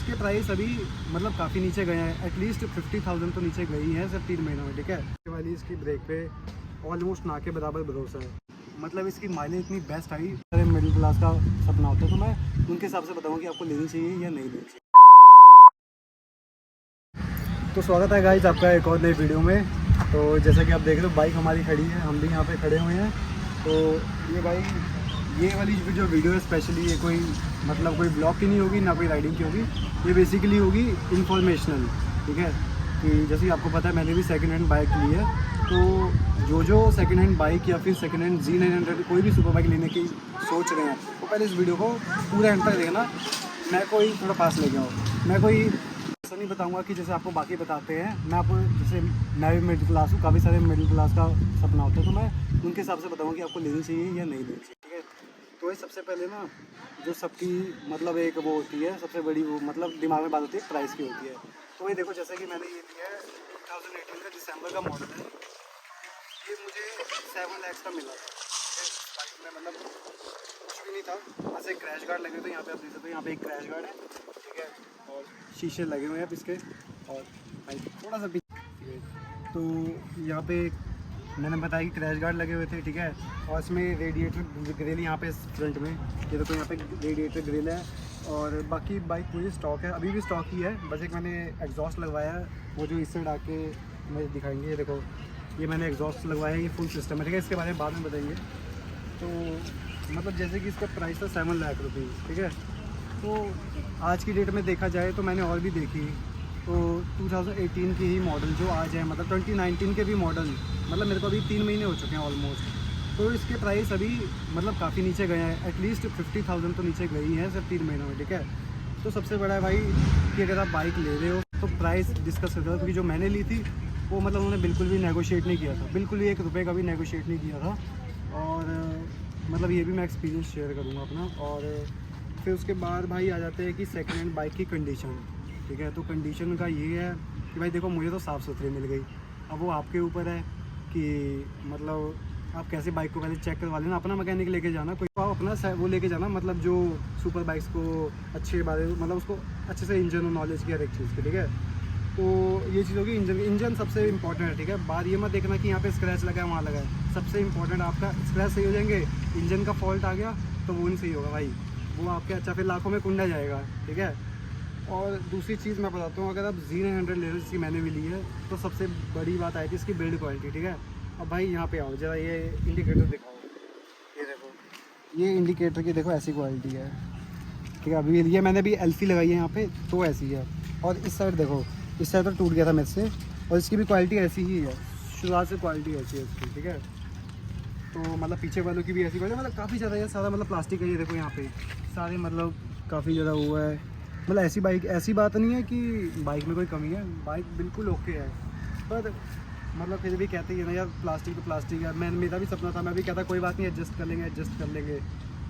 इसके प्राइस अभी मतलब काफ़ी नीचे गए हैं, एटलीस्ट 50,000 तो नीचे गई है सिर्फ 3 महीनों में। ठीक है, ये वाली इसकी ब्रेक पे ऑलमोस्ट ना के बराबर भरोसा है। मतलब इसकी माइलेज इतनी बेस्ट आई, अरे मिडिल क्लास का सपना होता है, तो मैं उनके हिसाब से बताऊँ कि आपको लेनी चाहिए या नहीं लेनी चाहिए। तो स्वागत है गाइस आपका एक और नई वीडियो में। तो जैसा कि आप देख रहे हो बाइक हमारी खड़ी है, हम भी यहाँ पे खड़े हुए हैं। तो ये बाइक, ये वाली जो वीडियो है स्पेशली ये कोई मतलब कोई ब्लॉग की नहीं होगी, ना कोई राइडिंग की होगी। ये बेसिकली होगी इंफॉर्मेशनल। ठीक है, कि जैसे कि आपको पता है मैंने भी सेकंड हैंड बाइक ली है। तो जो सेकंड हैंड बाइक या फिर सेकंड हैंड Z900 कोई भी सुपर बाइक लेने की सोच रहे हैं, तो पहले इस वीडियो को पूरा एंड तक देखना। मैं कोई थोड़ा पास ले गया हूँ, मैं कोई ऐसा नहीं बताऊंगा कि जैसे आपको बाकी बताते हैं। मैं आपको जैसे मैं भी मिडिल क्लास हूँ, काफ़ी सारे मिडिल क्लास का सपना होता है, तो मैं उनके हिसाब से बताऊँगा कि आपको लेनी चाहिए या नहीं लेनी चाहिए। ठीक है, तो ये सबसे पहले ना जो सबकी मतलब एक वो होती है सबसे बड़ी, वो मतलब दिमाग में बात होती है, प्राइस की होती है। तो ये देखो, जैसे कि मैंने ये लिया है 2018 का दिसंबर का मॉडल है। ये मुझे 7 लाख का मिला था। इस बाइक में मतलब कुछ भी नहीं था, बस एक क्रैश गार्ड लगे थे। यहाँ पे आप देख सकते हो, यहाँ पे एक क्रैश गार्ड है। ठीक है, और शीशे लगे हुए हैं अब इसके, और बाइक थोड़ा सा पीछे। तो यहाँ पे मैंने बताया कि क्रैश गार्ड लगे हुए थे। ठीक है, और इसमें रेडिएटर ग्रिल यहाँ पे फ्रंट में, ये देखो यहाँ पे रेडिएटर ग्रिल है। और बाकी बाइक पूरी स्टॉक है, अभी भी स्टॉक ही है। बस एक मैंने एग्जॉस्ट लगवाया है, वो जो इससे डाके मुझे दिखाएंगे। ये देखो, ये मैंने एग्जॉस्ट लगवाया है, ये फुल सिस्टम है। ठीक है, इसके बारे में बाद में बताएंगे। तो मतलब जैसे कि इसका प्राइस था 7 लाख रुपीज़। ठीक है, तो आज की डेट में देखा जाए तो मैंने और भी देखी, तो 2018 की ही मॉडल जो आज है, मतलब 2019 के भी मॉडल, मतलब मेरे को अभी 3 महीने हो चुके हैं ऑलमोस्ट। तो इसके प्राइस अभी मतलब काफ़ी नीचे गए हैं, एटलीस्ट 50,000 तो नीचे गई है सिर्फ 3 महीनों में। ठीक है, तो सबसे बड़ा है भाई कि अगर आप बाइक ले रहे हो तो प्राइस डिस्कस कर दो, क्योंकि जो मैंने ली थी वो मतलब उन्होंने बिल्कुल भी नेगोशिएट नहीं किया था, बिल्कुल भी 1 रुपये का भी नेगोशिएट नहीं किया था। और मतलब ये भी मैं एक्सपीरियंस शेयर करूँगा अपना। और फिर उसके बाद भाई आ जाते हैं कि सेकेंड हैंड बाइक की कंडीशन। ठीक है, तो कंडीशन का ये है कि भाई देखो, मुझे तो साफ़ सुथरी मिल गई। अब वो आपके ऊपर है कि मतलब आप कैसे बाइक को पहले चेक करवा लेना, अपना मैकेनिक लेके जाना, कोई आप अपना वो लेके जाना, मतलब जो सुपर बाइक्स को अच्छे बारे मतलब उसको अच्छे से इंजन और नॉलेज की हर एक चीज़ की। ठीक है, तो ये चीज़ होगी इंजन सबसे इंपॉर्टेंट है। ठीक है, बात ये मत देखना कि यहाँ पे स्क्रैच लगा है वहाँ लगा है, सबसे इंपॉर्टेंट आपका स्क्रैच सही हो जाएंगे, इंजन का फॉल्ट आ गया तो वो नहीं सही होगा भाई, वो आपके अच्छा फिर लाखों में कुंडा जाएगा। ठीक है, और दूसरी चीज़ मैं बताता हूँ, अगर आप Z900 ले रहे हो, जिसकी मैंने भी ली है, तो सबसे बड़ी बात आई थी इसकी बिल्ड क्वालिटी। ठीक है, अब भाई यहाँ पे आओ जरा, ये इंडिकेटर दिखाओ, ये देखो, ये इंडिकेटर की देखो ऐसी क्वालिटी है। ठीक है, अभी ये मैंने भी LC लगाई है यहाँ पे, तो ऐसी है। और इस साइड देखो, इस साइड तो टूट गया था मेरे से, और इसकी भी क्वालिटी ऐसी ही है, शुरुआत से क्वालिटी ऐसी है इसकी। ठीक है, तो मतलब पीछे वालों की भी ऐसी क्वालिटी, मतलब काफ़ी ज़्यादा है, सारा मतलब प्लास्टिक है। ये देखो यहाँ पे सारे मतलब काफ़ी ज़्यादा हुआ है। मतलब ऐसी बाइक, ऐसी बात नहीं है कि बाइक में कोई कमी है, बाइक बिल्कुल ओके है, पर मतलब फिर भी कहते हैं ना यार, प्लास्टिक तो प्लास्टिक है। मेरा भी सपना था, मैं भी कहता कोई बात नहीं, एडजस्ट कर लेंगे।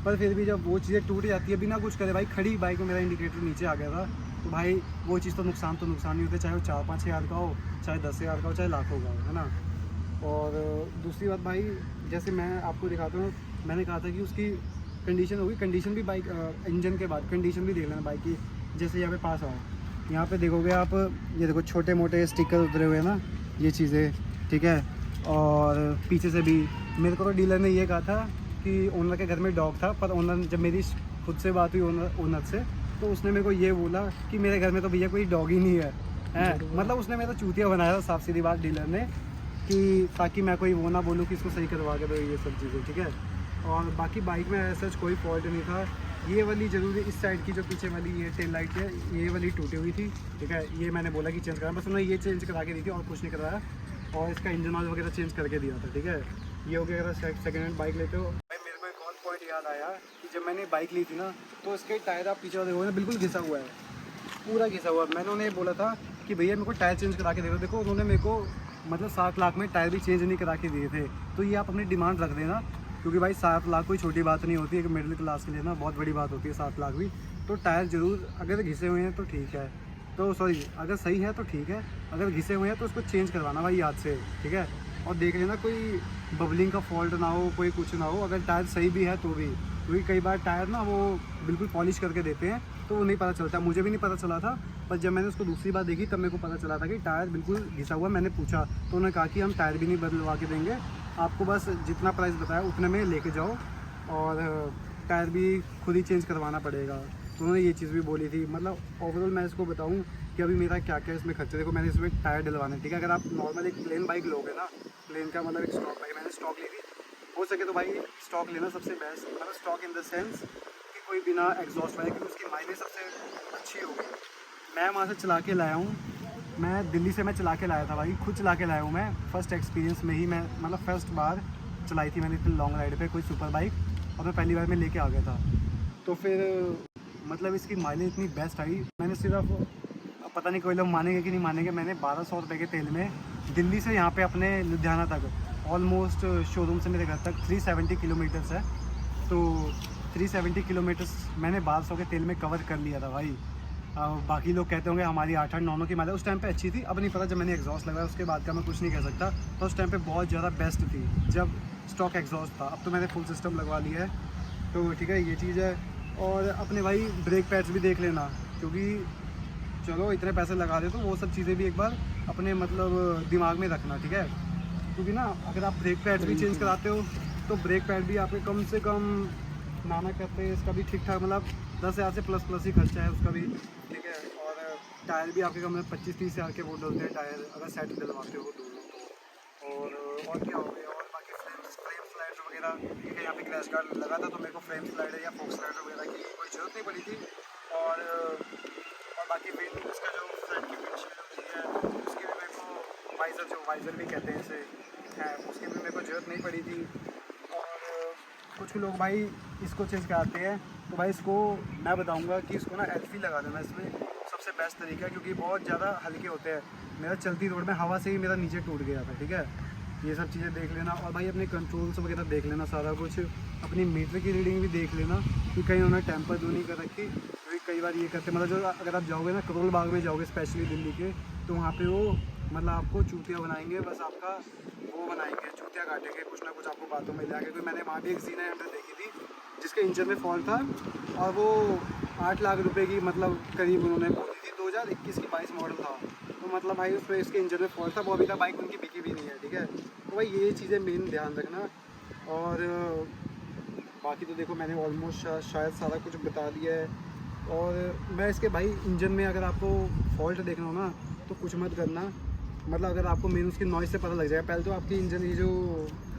पर फिर भी जब वो चीज़ें टूट जाती है बिना कुछ करे, भाई खड़ी बाइक में मेरा इंडिकेटर नीचे आ गया था, तो भाई वो चीज़ तो नुकसान नहीं होते, चाहे वो 4-5 हज़ार का हो, चाहे 10,000 का हो, चाहे लाखों का हो, है ना। और दूसरी बात भाई, जैसे मैं आपको दिखाता हूँ, मैंने कहा था कि उसकी कंडीशन होगी, कंडीशन भी बाइक इंजन के बाद कंडीशन भी देख लेना बाइक की। जैसे यहाँ पे पास आओ, यहाँ पे देखोगे आप, ये देखो छोटे मोटे स्टिकर उतरे हुए हैं ना, ये चीज़ें। ठीक है, और पीछे से भी मेरे को तो डीलर ने ये कहा था कि ओनर के घर में डॉग था, पर ओनर जब मेरी खुद से बात हुई ओनर से, तो उसने मेरे को ये बोला कि मेरे घर में तो भैया कोई डॉग ही नहीं है। मतलब उसने मेरा चूतिया बनाया था, साफ सीधी बात, डीलर ने, कि ताकि मैं कोई वो ना बोलूँ कि इसको सही करवा के दो, ये सब चीज़ें। ठीक है, और बाकी बाइक में ऐसा कोई फॉल्ट नहीं था। ये वाली जरूरी, इस साइड की जो पीछे वाली ये टेल लाइट है, ये वाली टूटी हुई थी। ठीक है, ये मैंने बोला कि चेंज करा, बस उन्होंने ये चेंज करा के दी थी और कुछ नहीं कराया, और इसका इंजन ऑयल वगैरह चेंज करके दिया था। ठीक है, ये हो गया। अगर सेकेंड हैंड बाइक लेते हो भाई, मेरे को एक और पॉइंट याद आया कि जब मैंने बाइक ली थी ना, तो इसके टायर आप पीछे देखोगे ना, बिल्कुल घिसा हुआ है, पूरा घिसा हुआ है। मैंने उन्हें बोला था कि भैया मेरे को टायर चेंज करा के देखो, उन्होंने मेरे को मतलब 7 लाख में टायर भी चेंज नहीं करा के दिए थे। तो ये आप अपनी डिमांड रख देना, क्योंकि भाई 7 लाख कोई छोटी बात नहीं होती है, कि मिडिल क्लास के लिए ना बहुत बड़ी बात होती है 7 लाख भी। तो टायर ज़रूर, अगर घिसे हुए हैं तो ठीक है, तो सॉरी, अगर सही है तो ठीक है, अगर घिसे हुए हैं तो उसको चेंज करवाना भाई याद से। ठीक है, और देख लेना कोई बबलिंग का फॉल्ट ना हो, कोई कुछ ना हो, अगर टायर सही भी है तो भी, क्योंकि कई बार टायर ना वो बिल्कुल पॉलिश करके देते हैं, तो नहीं पता चलता, मुझे भी नहीं पता चला था। पर जब मैंने उसको दूसरी बार देखी तब मेरे को पता चला था कि टायर बिल्कुल घिसा हुआ है। मैंने पूछा तो उन्होंने कहा कि हम टायर भी नहीं बदलवा के देंगे, आपको बस जितना प्राइस बताया उतने में लेके जाओ और टायर भी खुद ही चेंज करवाना पड़ेगा। तो उन्होंने ये चीज़ भी बोली थी। मतलब ओवरऑल मैं इसको बताऊँ कि अभी मेरा क्या क्या इसमें खर्चा, देखो मैंने इसमें टायर डलवाने, ठीक है। अगर आप नॉर्मल एक प्लेन बाइक लोगे ना, प्लेन का मतलब एक स्टॉक बाइक, मैंने स्टॉक ली थी, हो सके तो भाई स्टॉक लेना सबसे बेस्ट। मतलब स्टॉक इन द सेंस कि कोई बिना एग्जॉस्ट वाले, क्योंकि उसकी माइलेज सबसे अच्छी होगी। मैं वहाँ से चला के लाया हूँ, मैं दिल्ली से मैं चला के लाया था भाई, खुद चला के लाया हूँ मैं। फर्स्ट एक्सपीरियंस में ही मैं मतलब फर्स्ट बार चलाई थी मैंने इतनी लॉन्ग राइड पे कोई सुपर बाइक, और मैं पहली बार में लेके आ गया था। तो फिर मतलब इसकी माइलेज इतनी बेस्ट आई। मैंने सिर्फ, पता नहीं कोई लोग मानेंगे कि नहीं मानेंगे, मैंने 1200 रुपये के तेल में दिल्ली से यहाँ पे अपने लुधियाना तक, ऑलमोस्ट शोरूम से मेरे घर तक 370 किलोमीटर्स है, तो 370 किलोमीटर्स मैंने 1200 के तेल में कवर कर लिया था भाई। बाकी लोग कहते होंगे हमारी 8-8-9 की माइलेज उस टाइम पे अच्छी थी, अब नहीं पता, जब मैंने एग्जॉस्ट लगाया उसके बाद का मैं कुछ नहीं कह सकता। तो उस टाइम पे बहुत ज़्यादा बेस्ट थी जब स्टॉक एग्जॉस्ट था। अब तो मैंने फुल सिस्टम लगवा लिया है, तो ठीक है, ये चीज़ है। और अपने भाई ब्रेक पैड्स भी देख लेना, क्योंकि चलो इतने पैसे लगा रहे तो वो सब चीज़ें भी एक बार अपने मतलब दिमाग में रखना, ठीक है। क्योंकि ना अगर आप ब्रेक पैड्स भी चेंज कराते हो तो ब्रेक पैड भी आपके कम से कम, नाना कहते हैं इसका भी ठीक ठाक मतलब 10,000 से प्लस ही खर्चा है उसका भी, ठीक है। और टायर भी आपके कम में 25-30 हज़ार के वो डलते हैं टायर, अगर सेट डलवाते हो दोनों तो। और क्या हो गया, और बाकी फ्रेम स्लाइडर वगैरह, ठीक है। यहाँ पे क्रैश गार्ड लगा था तो मेरे को फ्रेम स्लाइडर या फोक स्लाइडर वगैरह की कोई ज़रूरत नहीं पड़ी थी। और बाकी विंड, उसका जो फ्रंट की विंडशील्ड होती है उसकी भी मेरे को वाइज़र, जो वाइज़र भी कहते हैं इसे, है, उसकी भी मेरे को ज़रूरत नहीं पड़ी थी। और कुछ लोग भाई इसको चेंज कराते हैं, तो भाई इसको मैं बताऊंगा कि इसको ना एल्फी लगा देना, इसमें सबसे बेस्ट तरीका है, क्योंकि बहुत ज़्यादा हल्के होते हैं। मेरा चलती रोड में हवा से ही मेरा नीचे टूट गया था, ठीक है। ये सब चीज़ें देख लेना, और भाई अपने कंट्रोल्स वगैरह देख लेना, सारा कुछ, अपनी मीटर की रीडिंग भी देख लेना कि कहीं उन्होंने टेम्पर तो नहीं कर रखी। क्योंकि कई बार ये करते, मतलब जो अगर आप जाओगे ना करोल बाग में जाओगे स्पेशली दिल्ली के, तो वहाँ पे वो मतलब आपको चूतिया बनाएंगे, बस आपका वो बनाएंगे, चूतिया काटेंगे, कुछ ना कुछ आपको बातों में ले आके। क्योंकि मैंने वहाँ भी एक जीना हंड्रेड देखी थी जिसके इंजन में फॉल्ट था, और वो 8 लाख रुपए की मतलब करीब उन्होंने बोली थी। 2021 की 22 मॉडल था, तो मतलब भाई उस पर इसके इंजन में फॉल्ट था, वो अभी तक बाइक उनकी बिकी भी नहीं है, ठीक है। तो भाई ये चीज़ें मेन ध्यान रखना। और बाकी तो देखो मैंने ऑलमोस्ट शायद सारा कुछ बता दिया है। और मैं इसके भाई इंजन में अगर आपको फॉल्ट देखना हो ना तो कुछ मत करना, मतलब अगर आपको मेन उसकी नॉइज़ से पता लग जाएगा। पहले तो आपकी इंजन, ये जो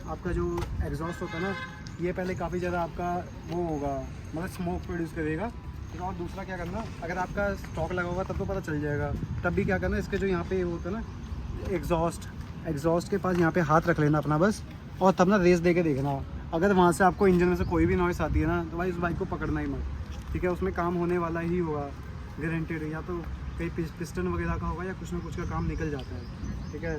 आपका जो एग्जॉस्ट होता है ना, ये पहले काफ़ी ज़्यादा आपका वो होगा, मतलब स्मोक प्रोड्यूस करेगा। ठीक है, और दूसरा क्या करना, अगर आपका स्टॉक लगा होगा तब तो पता चल जाएगा, तब भी क्या करना, इसके जो यहाँ पे होता है ना एग्जॉस्ट के पास यहाँ पे हाथ रख लेना अपना बस, और तब ना रेस दे के देखना। अगर वहाँ से आपको इंजन में से कोई भी नॉइस आती है ना, तो भाई उस बाइक को पकड़ना ही मत, ठीक है। उसमें काम होने वाला ही होगा गारंटेड, या तो कहीं पिस्टन वगैरह का होगा या कुछ ना कुछ का काम निकल जाता है, ठीक है।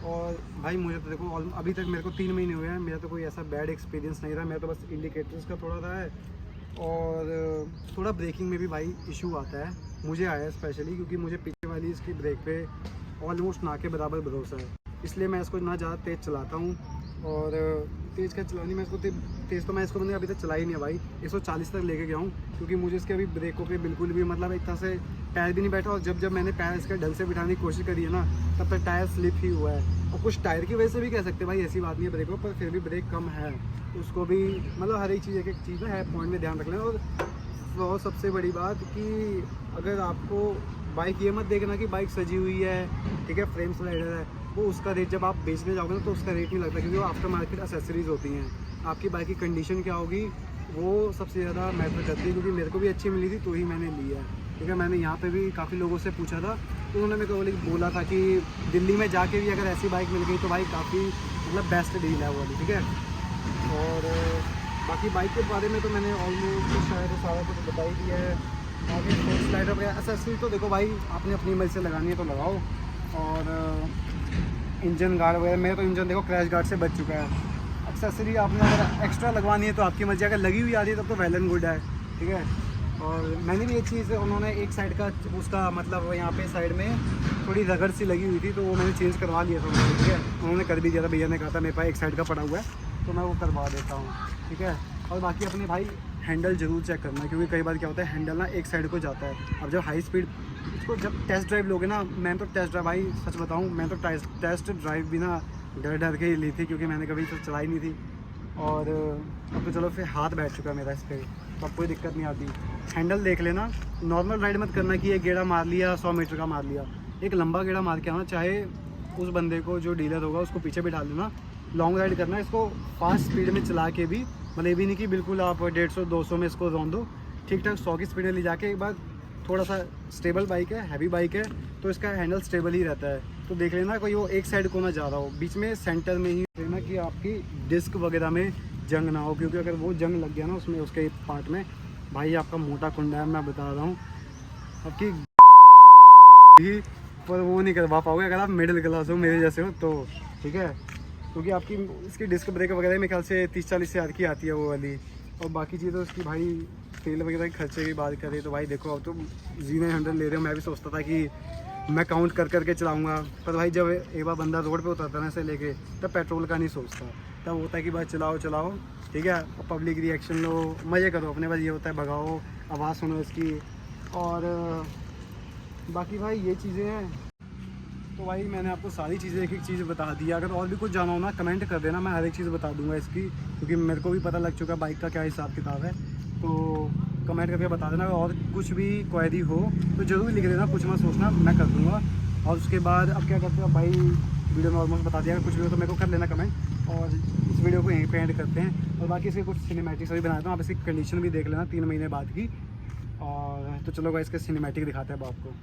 और भाई मुझे तो देखो अभी तक मेरे को 3 महीने हुए हैं, मेरा तो कोई ऐसा बैड एक्सपीरियंस नहीं रहा। मेरा तो बस इंडिकेटर्स का थोड़ा रहा है, और थोड़ा ब्रेकिंग में भी भाई इशू आता है, मुझे आया है स्पेशली, क्योंकि मुझे पीछे वाली इसकी ब्रेक पे ऑलमोस्ट ना के बराबर भरोसा है, इसलिए मैं इसको ना ज़्यादा तेज़ चलाता हूँ। और तेज़ क्या चलानी, मैं इसको तेज़ तो मैं इसको मैंने अभी तक चलाई नहीं है भाई, 140 तक लेके गया हूँ, क्योंकि मुझे इसके अभी ब्रेकों पे बिल्कुल भी मतलब एक तरह से पैर भी नहीं बैठा। और जब मैंने पैर इसके ढंग से बिठाने की कोशिश करी है ना, तब तक टायर स्लिप ही हुआ है। और कुछ टायर की वजह से भी कह सकते हैं भाई, ऐसी बात नहीं है ब्रेकों पर, फिर भी ब्रेक कम है, उसको भी मतलब हर एक चीज़ एक चीज़ है, पॉइंट में ध्यान रख लेना। और सबसे बड़ी बात कि अगर आपको बाइक ये मत देखना कि बाइक सजी हुई है, ठीक है, फ्रेम स्लाइडर है, वो उसका रेट जब आप बेचने जाओगे ना तो उसका रेट नहीं लगता, क्योंकि वो आफ्टर मार्केट एसेसरीज़ होती हैं। आपकी बाइक की कंडीशन क्या होगी वो सबसे ज़्यादा मैटर करती है, क्योंकि मेरे को भी अच्छी मिली थी तो ही मैंने ली है, ठीक है। मैंने यहाँ पे भी काफ़ी लोगों से पूछा था, तो उन्होंने मेरे को बोला था कि दिल्ली में जाके भी अगर ऐसी बाइक मिल गई तो भाई काफ़ी मतलब बेस्ट डील है वो वाली, ठीक है। और बाकी बाइक के बारे में तो मैंने ऑलमोस्ट शायद सारा कुछ बता ही दिया है। आगे फोर्स स्लाइडर वगैरह एसेसरी तो देखो भाई आपने अपनी मर्जी से लगानी है तो लगाओ। और इंजन गार्ड वगैरह, मेरा तो इंजन देखो क्रैश गार्ड से बच चुका है। एक्सेसरी आपने अगर एक्स्ट्रा लगवानी है तो आपकी मर्जी, अगर लगी हुई आ रही है तब तो वेल एंड गुड है, ठीक है। और मैंने भी एक चीज़, उन्होंने एक साइड का उसका मतलब यहाँ पे साइड में थोड़ी रगड़ सी लगी हुई थी, तो वो मैंने चेंज करवा लिया था उन्होंने, ठीक है। उन्होंने कर भी दिया था, भैया ने कहा था मेरे पास एक साइड का पड़ा हुआ है तो मैं वो करवा देता हूँ, ठीक है। और बाकी अपने भाई हैंडल ज़रूर चेक करना, क्योंकि कई बार क्या होता है हैंडल ना एक साइड को जाता है। अब जब हाई स्पीड इसको जब टेस्ट ड्राइव लोगे ना, मैं तो टेस्ट ड्राइव भाई सच बताऊँ, मैं तो टेस्ट ड्राइव भी ना डर के ही ली थी, क्योंकि मैंने कभी तो चलाई नहीं थी। और अब तो चलो फिर हाथ बैठ चुका है मेरा इस पर, तो अब कोई दिक्कत नहीं आती। हैंडल देख लेना, नॉर्मल राइड मत करना कि एक गेड़ा मार लिया 100 मीटर का मार लिया, एक लंबा गेड़ा मार के आना। चाहे उस बंदे को जो डीलर होगा उसको पीछे बिठा लेना, लॉन्ग राइड करना। इसको फास्ट स्पीड में चला के भी, मतलब ये भी नहीं कि बिल्कुल आप 150-200 में इसको रौंद दो, ठीक ठाक 100 की स्पीड में ले जाके एक बार थोड़ा सा स्टेबल बाइक है, हैवी बाइक है, तो इसका हैंडल स्टेबल ही रहता है। तो देख लेना कोई वो एक साइड को ना जा रहा हो, बीच में सेंटर में ही देखना कि आपकी डिस्क वगैरह में जंग ना हो, क्योंकि अगर वो जंग लग गया ना उसमें, उसके पार्ट में, भाई आपका मोटा कुंडा है, मैं बता रहा हूँ आपकी भी, पर वो नहीं करवा पाओगे अगर आप मिडिल क्लास हो मेरे जैसे हो तो, ठीक है। क्योंकि आपकी इसकी डिस्क ब्रेक वगैरह मेरे ख्याल से 30-40 हज़ार की आती है वो वाली। और बाकी चीज़ तो उसकी भाई तेल वगैरह के खर्चे की बात करें तो भाई देखो, अब तो Z900 ले रहे हो। मैं भी सोचता था कि मैं काउंट कर करके चलाऊँगा, पर भाई जब एक बार बंदा रोड पे उतरता है ना इसे लेके, तब पेट्रोल का नहीं सोचता, तब होता है कि बस चलाओ चलाओ, ठीक है, और पब्लिक रिएक्शन लो, मज़े करो अपने। बस ये होता है भगाओ, आवाज़ सुनो इसकी, और बाकी भाई ये चीज़ें हैं। तो भाई मैंने आपको सारी चीज़ें एक एक चीज़ बता दी। अगर और भी कुछ जाना हो ना कमेंट कर देना, मैं हर एक चीज़ बता दूंगा इसकी, क्योंकि मेरे को भी पता लग चुका बाइक का क्या हिसाब किताब है। तो कमेंट करके बता देना, और कुछ भी क्वेरी हो तो ज़रूर लिख देना, कुछ मत सोचना, मैं कर दूँगा। और उसके बाद अब क्या करते हो भाई, वीडियो में ऑलमोस्ट बता दिया, कुछ भी हो तो मेरे को कर लेना कमेंट, और इस वीडियो को यहीं पे एंड करते हैं। और बाकी इसके कुछ सिनेमैटिक्स भी बनाता हूँ, आप इसकी कंडीशन भी देख लेना 3 महीने बाद की। और तो चलो भाई इसके सिनेमैटिक दिखाते हैं अब आपको।